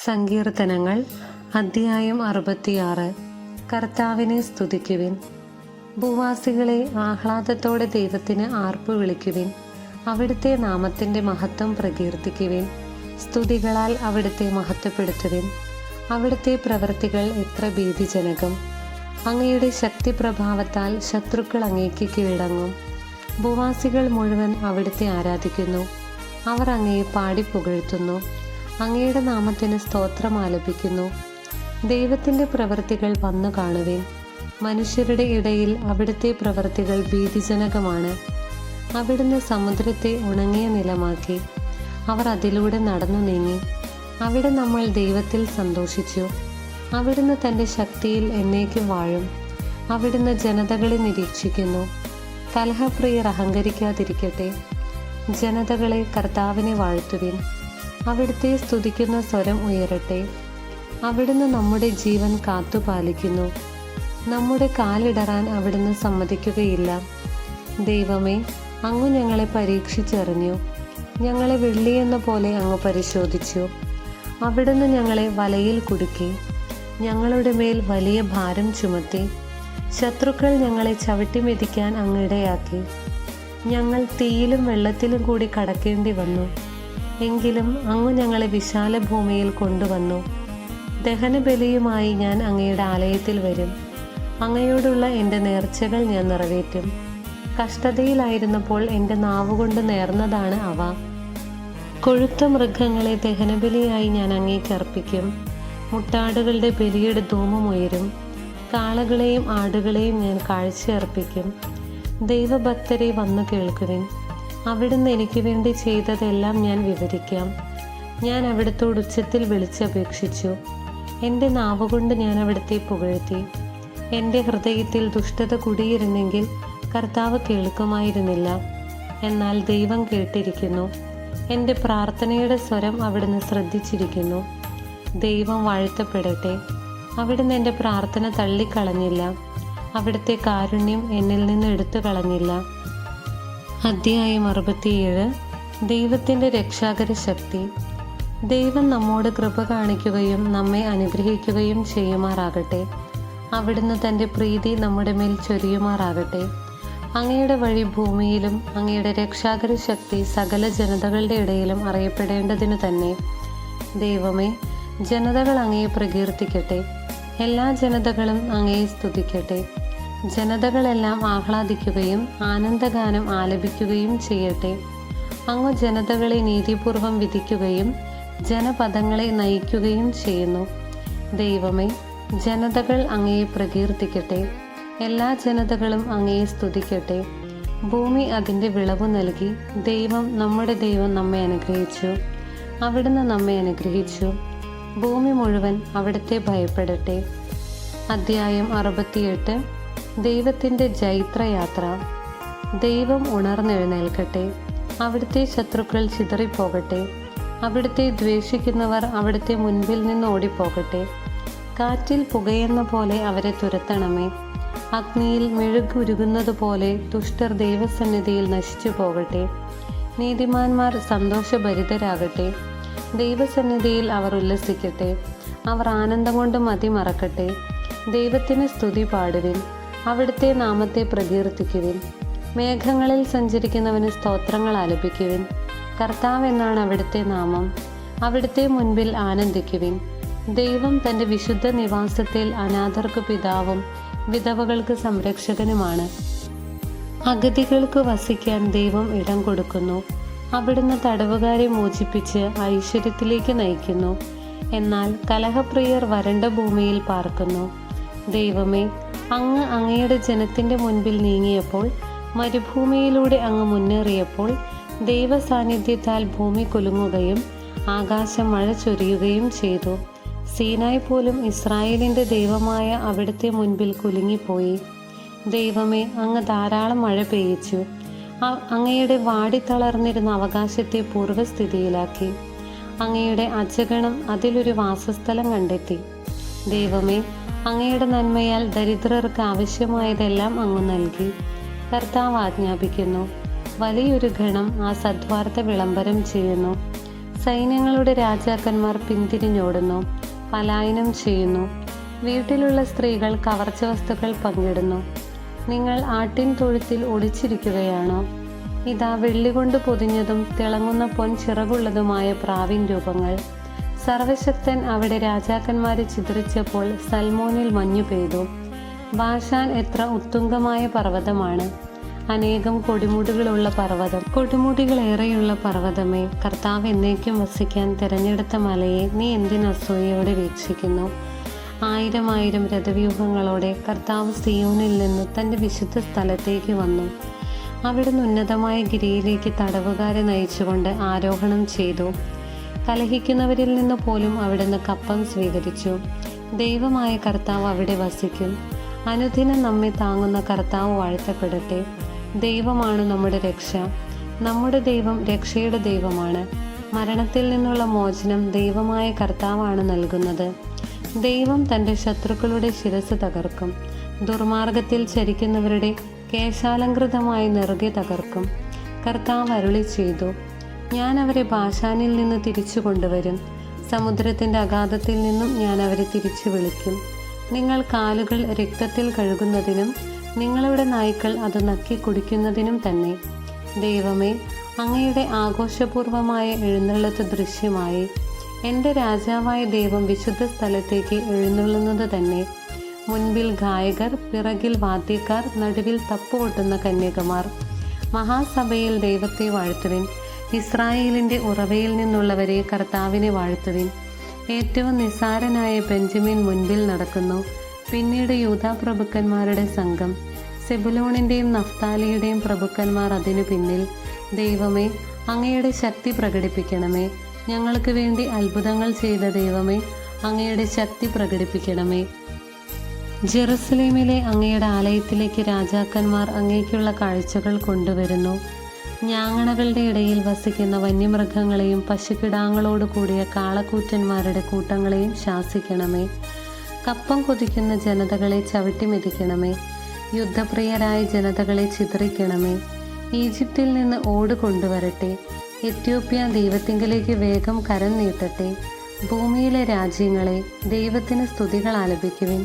സങ്കീർത്തനങ്ങൾ അധ്യായം 66. കർത്താവിനെ സ്തുതിക്കുവിൻ. ഭൂവാസികളെ, ആഹ്ലാദത്തോടെ ദൈവത്തിന് ആർപ്പു വിളിക്കുവിൻ. അവിടുത്തെ നാമത്തിൻ്റെ മഹത്വം പ്രകീർത്തിക്കുവിൻ. സ്തുതികളാൽ അവിടുത്തെ മഹത്വപ്പെടുത്തുവിൻ. അവിടുത്തെ പ്രവൃത്തികൾ എത്ര ഭീതിജനകം! അങ്ങയുടെ ശക്തിപ്രഭാവത്താൽ ശത്രുക്കൾ അങ്ങേക്ക് കീഴടങ്ങും. ഭൂവാസികൾ മുഴുവൻ അവിടുത്തെ ആരാധിക്കുന്നു. അവർ അങ്ങയെ പാടി പുകഴ്ത്തുന്നു. അങ്ങയുടെ നാമത്തിന് സ്തോത്രം ആലപിക്കുന്നു. ദൈവത്തിൻ്റെ പ്രവൃത്തികൾ വന്നു കാണുവിൻ. മനുഷ്യരുടെ ഇടയിൽ അവിടുത്തെ പ്രവൃത്തികൾ ഭീതിജനകമാണ്. അവിടുന്ന് സമുദ്രത്തെ ഉണങ്ങിയ നിലമാക്കി. അവർ അതിലൂടെ നടന്നു നീങ്ങി. അവിടെ നമ്മൾ ദൈവത്തിൽ സന്തോഷിച്ചു. അവിടുന്ന് തൻ്റെ ശക്തിയിൽ എന്നേക്കും വാഴും. അവിടുന്ന് ജനതകളെ നിരീക്ഷിക്കുന്നു. കലഹപ്രിയർ അഹങ്കരിക്കാതിരിക്കട്ടെ. ജനതകളെ, കർത്താവിനെ വാഴ്ത്തുവിൻ. അവിടുത്തെ സ്തുതിക്കുന്ന സ്വരം ഉയരട്ടെ. അവിടുന്ന് നമ്മുടെ ജീവൻ കാത്തുപാലിക്കുന്നു. നമ്മുടെ കാലിടറാൻ അവിടുന്ന് സമ്മതിക്കുകയില്ല. ദൈവമേ, അങ്ങ് ഞങ്ങളെ പരീക്ഷിച്ചറിഞ്ഞു. ഞങ്ങളെ വെള്ളിയെന്ന പോലെ അങ്ങ് പരിശോധിച്ചു. അവിടുന്ന് ഞങ്ങളെ വലയിൽ കുടുക്കി. ഞങ്ങളുടെ മേൽ വലിയ ഭാരം ചുമത്തി. ശത്രുക്കൾ ഞങ്ങളെ ചവിട്ടി മെതിക്കാൻ അങ്ങിടയാക്കി. ഞങ്ങൾ തീയിലും വെള്ളത്തിലും കൂടി കടക്കേണ്ടി വന്നു. എങ്കിലും അങ്ങ് ഞങ്ങളെ വിശാല ഭൂമിയിൽ കൊണ്ടുവന്നു. ദഹനബലിയുമായി ഞാൻ അങ്ങയുടെ ആലയത്തിൽ വരും. അങ്ങയോടുള്ള എൻ്റെ നേർച്ചകൾ ഞാൻ നിറവേറ്റും. കഷ്ടതയിലായിരുന്നപ്പോൾ എൻ്റെ നാവുകൊണ്ട് നേർന്നതാണ് അവ. കൊഴുത്ത മൃഗങ്ങളെ ദഹനബലിയായി ഞാൻ അങ്ങേക്ക് അർപ്പിക്കും. മുട്ടാടുകളുടെ ബലിയുടെ ധൂമമുയരും. കാളകളെയും ആടുകളെയും ഞാൻ കാഴ്ചയർപ്പിക്കും. ദൈവഭക്തരെ വന്നു കേൾക്കുവിൻ. അവിടുന്ന് എനിക്ക് വേണ്ടി ചെയ്തതെല്ലാം ഞാൻ വിവരിക്കാം. ഞാൻ അവിടുത്തോട് ഉച്ചത്തിൽ വിളിച്ചപേക്ഷിച്ചു. എൻ്റെ നാവുകൊണ്ട് ഞാൻ അവിടുത്തെ പുകഴ്ത്തി. എൻ്റെ ഹൃദയത്തിൽ ദുഷ്ടത കുടിയിരുന്നെങ്കിൽ കർത്താവ് കേൾക്കുമായിരുന്നില്ല. എന്നാൽ ദൈവം കേട്ടിരിക്കുന്നു. എൻ്റെ പ്രാർത്ഥനയുടെ സ്വരം അവിടുന്ന് ശ്രദ്ധിച്ചിരിക്കുന്നു. ദൈവം വാഴ്ത്തപ്പെടട്ടെ. അവിടുന്ന് എൻ്റെ പ്രാർത്ഥന തള്ളിക്കളഞ്ഞില്ല. അവിടുത്തെ കാരുണ്യം എന്നിൽ നിന്ന് എടുത്തു കളഞ്ഞില്ല. അധ്യായം 67. ദൈവത്തിൻ്റെ രക്ഷാകര ശക്തി. ദൈവം നമ്മോട് കൃപ കാണിക്കുകയും നമ്മെ അനുഗ്രഹിക്കുകയും ചെയ്യുമാറാകട്ടെ. അവിടുന്ന് തൻ്റെ പ്രീതി നമ്മുടെ മേൽ ചൊരിയുമാറാകട്ടെ. അങ്ങയുടെ വഴി ഭൂമിയിലും അങ്ങയുടെ രക്ഷാകര ശക്തി സകല ജനതകളുടെ ഇടയിലും അറിയപ്പെടേണ്ടതിനു തന്നെ. ദൈവമേ, ജനതകൾ അങ്ങയെ പ്രകീർത്തിക്കട്ടെ. എല്ലാ ജനതകളും അങ്ങയെ സ്തുതിക്കട്ടെ. ജനതകളെല്ലാം ആഹ്ലാദിക്കുകയും ആനന്ദഗാനം ആലപിക്കുകയും ചെയ്യട്ടെ. അങ്ങ് ജനതകളെ നീതിപൂർവം വിധിക്കുകയും ജനപദങ്ങളെ നയിക്കുകയും ചെയ്യുന്നു. ദൈവമേ, ജനതകൾ അങ്ങയെ പ്രകീർത്തിക്കട്ടെ. എല്ലാ ജനതകളും അങ്ങയെ സ്തുതിക്കട്ടെ. ഭൂമി അതിൻ്റെ വിളവ് നൽകി. നമ്മുടെ ദൈവം നമ്മെ അനുഗ്രഹിച്ചു. അവിടുന്ന് നമ്മെ അനുഗ്രഹിച്ചു. ഭൂമി മുഴുവൻ അവിടുത്തെ ഭയപ്പെടട്ടെ. അധ്യായം 68. ദൈവത്തിൻ്റെ ജൈത്രയാത്ര. ദൈവം ഉണർന്നെഴുന്നേൽക്കട്ടെ. അവിടുത്തെ ശത്രുക്കൾ ചിതറിപ്പോകട്ടെ. അവിടുത്തെ ദ്വേഷിക്കുന്നവർ അവിടുത്തെ മുൻപിൽ നിന്ന് ഓടിപ്പോകട്ടെ. കാറ്റിൽ പുകയെന്ന പോലെ അവരെ തുരത്തണമേ. അഗ്നിയിൽ മെഴുകുരുകുന്നത് പോലെ ദുഷ്ടർ ദൈവസന്നിധിയിൽ നശിച്ചു പോകട്ടെ. നീതിമാന്മാർ സന്തോഷഭരിതരാകട്ടെ. ദൈവസന്നിധിയിൽ അവർ ഉല്ലസിക്കട്ടെ. അവർ ആനന്ദം കൊണ്ട് മതിമറക്കട്ടെ. ദൈവത്തിന് സ്തുതി പാടുവിൻ. അവിടുത്തെ നാമത്തെ പ്രകീർത്തിക്കുവിൻ. മേഘങ്ങളിൽ സഞ്ചരിക്കുന്നവന് സ്തോത്രങ്ങൾ ആലപിക്കുവിൻ. കർത്താവ് എന്നാണ് അവിടുത്തെ നാമം. അവിടുത്തെ മുൻപിൽ ആനന്ദിക്കുവിൻ. ദൈവം തൻ്റെ വിശുദ്ധ നിവാസത്തിൽ അനാഥർക്ക് പിതാവും വിധവകൾക്ക് സംരക്ഷകനുമാണ്. അഗതികൾക്ക് വസിക്കാൻ ദൈവം ഇടം കൊടുക്കുന്നു. അവിടുന്ന് തടവുകാരെ മോചിപ്പിച്ച് ഐശ്വര്യത്തിലേക്ക് നയിക്കുന്നു. എന്നാൽ കലഹപ്രിയർ വരണ്ട ഭൂമിയിൽ പാർക്കുന്നു. ദൈവമേ, അങ്ങ് അങ്ങയുടെ ജനത്തിൻ്റെ മുൻപിൽ നീങ്ങിയപ്പോൾ, മരുഭൂമിയിലൂടെ അങ്ങ് മുന്നേറിയപ്പോൾ, ദൈവ സാന്നിധ്യത്താൽ ഭൂമി കുലുങ്ങുകയും ആകാശം മഴ ചൊരിയുകയും ചെയ്തു. സീനായ് പോലും ഇസ്രായേലിൻ്റെ ദൈവമായ അവിടുത്തെ മുൻപിൽ കുലുങ്ങിപ്പോയി. ദൈവമേ, അങ്ങ് ധാരാളം മഴ പെയ്യിച്ചു. അങ്ങയുടെ വാടിത്തളർന്നിരുന്ന അവകാശത്തെ പൂർവ്വസ്ഥിതിയിലാക്കി. അങ്ങയുടെ അജഗണം അതിലൊരു വാസസ്ഥലം കണ്ടെത്തി. ദൈവമേ, അങ്ങയുടെ നന്മയാൽ ദരിദ്രർക്ക് ആവശ്യമായതെല്ലാം അങ്ങ് നൽകി. കർത്താവ് ആജ്ഞാപിക്കുന്നു. വലിയൊരു ഗണം ആ സദ്വാർത്ത വിളംബരം ചെയ്യുന്നു. സൈന്യങ്ങളുടെ രാജാക്കന്മാർ പിന്തിരിഞ്ഞോടുന്നു, പലായനം ചെയ്യുന്നു. വീട്ടിലുള്ള സ്ത്രീകൾ കവർച്ച വസ്തുക്കൾ പങ്കിടുന്നു. നിങ്ങൾ ആട്ടിൻ തൊഴുത്തിൽ ഒളിച്ചിരിക്കുകയാണോ? ഇതാ വെള്ളികൊണ്ട് പൊതിഞ്ഞതും തിളങ്ങുന്ന പൊൻ ചിറകുള്ളതുമായ പ്രാവിൻ രൂപങ്ങൾ. സർവശക്തൻ അവിടെ രാജാക്കന്മാരെ ചിതറിച്ചപ്പോൾ സൽമോനിൽ മഞ്ഞു പെയ്തു. ബാഷാൻ എത്ര ഉത്തുംഗമായ പർവ്വതമാണ്! അനേകം കൊടുമുടികളുള്ള പർവ്വതം, കൊടുമുടികളേറെയുള്ള പർവ്വതമേ, കർത്താവ് എന്നേക്കും വസിക്കാൻ തിരഞ്ഞെടുത്ത മലയെ നീ എന്തിന് അസൂയയോടെ വീക്ഷിക്കുന്നു? ആയിരം ആയിരം രഥവ്യൂഹങ്ങളോടെ കർത്താവ് സിയോനിൽ നിന്ന് തൻ്റെ വിശുദ്ധ സ്ഥലത്തേക്ക് വന്നു. അവിടുന്ന് ഉന്നതമായ ഗിരിയിലേക്ക് തടവുകാരെ നയിച്ചുകൊണ്ട് ആരോഹണം ചെയ്തു. കലഹിക്കുന്നവരിൽ നിന്ന് പോലും അവിടുന്ന് കപ്പം സ്വീകരിച്ചു. ദൈവമായ കർത്താവ് അവിടെ വസിക്കും. അനുദിനം നമ്മെ താങ്ങുന്ന കർത്താവ് വാഴ്ത്തപ്പെടട്ടെ. ദൈവമാണ് നമ്മുടെ രക്ഷ. നമ്മുടെ ദൈവം രക്ഷയുടെ ദൈവമാണ്. മരണത്തിൽ നിന്നുള്ള മോചനം ദൈവമായ കർത്താവാണ് നൽകുന്നത്. ദൈവം തൻ്റെ ശത്രുക്കളുടെ ശിരസ് തകർക്കും. ദുർമാർഗത്തിൽ ചരിക്കുന്നവരുടെ കേശാലങ്കൃതമായ നെറുകെ തകർക്കും. കർത്താവ് അരുളി ചെയ്തു, ഞാൻ അവരെ ബാഷാനിൽ നിന്ന് തിരിച്ചു കൊണ്ടുവരും. സമുദ്രത്തിൻ്റെ അഗാധത്തിൽ നിന്നും ഞാൻ അവരെ തിരിച്ചു വിളിക്കും. നിങ്ങൾ കാലുകൾ രക്തത്തിൽ കഴുകുന്നതിനും നിങ്ങളുടെ നായ്ക്കൾ അത് നക്കി കുടിക്കുന്നതിനും തന്നെ. ദൈവമേ, അങ്ങയുടെ ആഘോഷപൂർവമായ എഴുന്നള്ളത്ത് ദൃശ്യമായി. എൻ്റെ രാജാവായ ദൈവം വിശുദ്ധ സ്ഥലത്തേക്ക് എഴുന്നള്ളുന്നത് തന്നെ. മുൻപിൽ ഗായകർ, പിറകിൽ വാദ്യക്കാർ, നടുവിൽ തപ്പുകൊട്ടുന്ന കന്യകമാർ. മഹാസഭയിൽ ദൈവത്തെ വാഴ്ത്തുവിൻ. ഇസ്രായേലിൻ്റെ ഉറവയിൽ നിന്നുള്ളവരെ കർത്താവിനെ വാഴ്ത്തുവിൻ. ഏറ്റവും നിസ്സാരനായ ബെഞ്ചമിൻ മുൻപിൽ നടക്കുന്നു. പിന്നീട് യൂദാ പ്രഭുക്കന്മാരുടെ സംഘം, സെബുലോണിൻ്റെയും നഫ്താലിയുടെയും പ്രഭുക്കന്മാർ അതിനു പിന്നിൽ. ദൈവമേ, അങ്ങയുടെ ശക്തി പ്രകടിപ്പിക്കണമേ. ഞങ്ങൾക്ക് വേണ്ടി അത്ഭുതങ്ങൾ ചെയ്ത ദൈവമേ, അങ്ങയുടെ ശക്തി പ്രകടിപ്പിക്കണമേ. ജെറുസലേമിലെ അങ്ങയുടെ ആലയത്തിലേക്ക് രാജാക്കന്മാർ അങ്ങേക്കുള്ള കാഴ്ചകൾ കൊണ്ടുവരുന്നു. ഞാങ്ങണകളുടെ ഇടയിൽ വസിക്കുന്ന വന്യമൃഗങ്ങളെയും പശുക്കിടാങ്ങളോട് കൂടിയ കാളക്കൂറ്റന്മാരുടെ കൂട്ടങ്ങളെയും ശാസിക്കണമേ. കപ്പം കൊതിക്കുന്ന ജനതകളെ ചവിട്ടിമെതിക്കണമേ. യുദ്ധപ്രിയരായ ജനതകളെ ചിതറിക്കണമേ. ഈജിപ്തിൽ നിന്ന് ഓട് കൊണ്ടുവരട്ടെ. എത്യോപ്യ ദൈവത്തിങ്കലേക്ക് വേഗം കരം നീട്ടട്ടെ. ഭൂമിയിലെ രാജ്യങ്ങളെ ദൈവത്തിന് സ്തുതികൾ ആലപിക്കുവിൻ.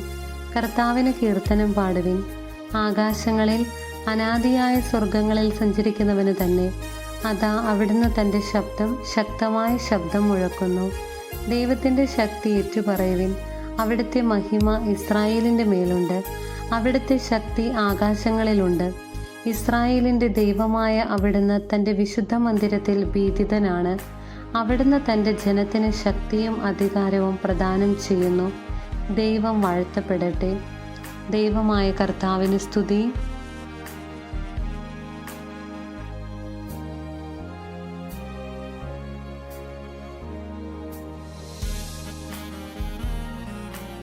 കർത്താവിന് കീർത്തനം പാടുവിൻ. ആകാശങ്ങളിൽ അനാദിയായ സ്വർഗങ്ങളിൽ സഞ്ചരിക്കുന്നവന് തന്നെ. അതാ അവിടുന്ന് തൻ്റെ ശബ്ദം, ശക്തമായ ശബ്ദം മുഴക്കുന്നു. ദൈവത്തിൻ്റെ ശക്തി ഏറ്റുപറയുവിൻ. അവിടുത്തെ മഹിമ ഇസ്രായേലിൻ്റെ മേലുണ്ട്. അവിടുത്തെ ശക്തി ആകാശങ്ങളിലുണ്ട്. ഇസ്രായേലിൻ്റെ ദൈവമായ അവിടുന്ന് തൻ്റെ വിശുദ്ധ മന്ദിരത്തിൽ ഭീതിതനാണ്. അവിടുന്ന് തൻ്റെ ജനത്തിന് ശക്തിയും അധികാരവും പ്രദാനം ചെയ്യുന്നു. ദൈവം വാഴ്ത്തപ്പെടട്ടെ. ദൈവമായ കർത്താവിന് സ്തുതി.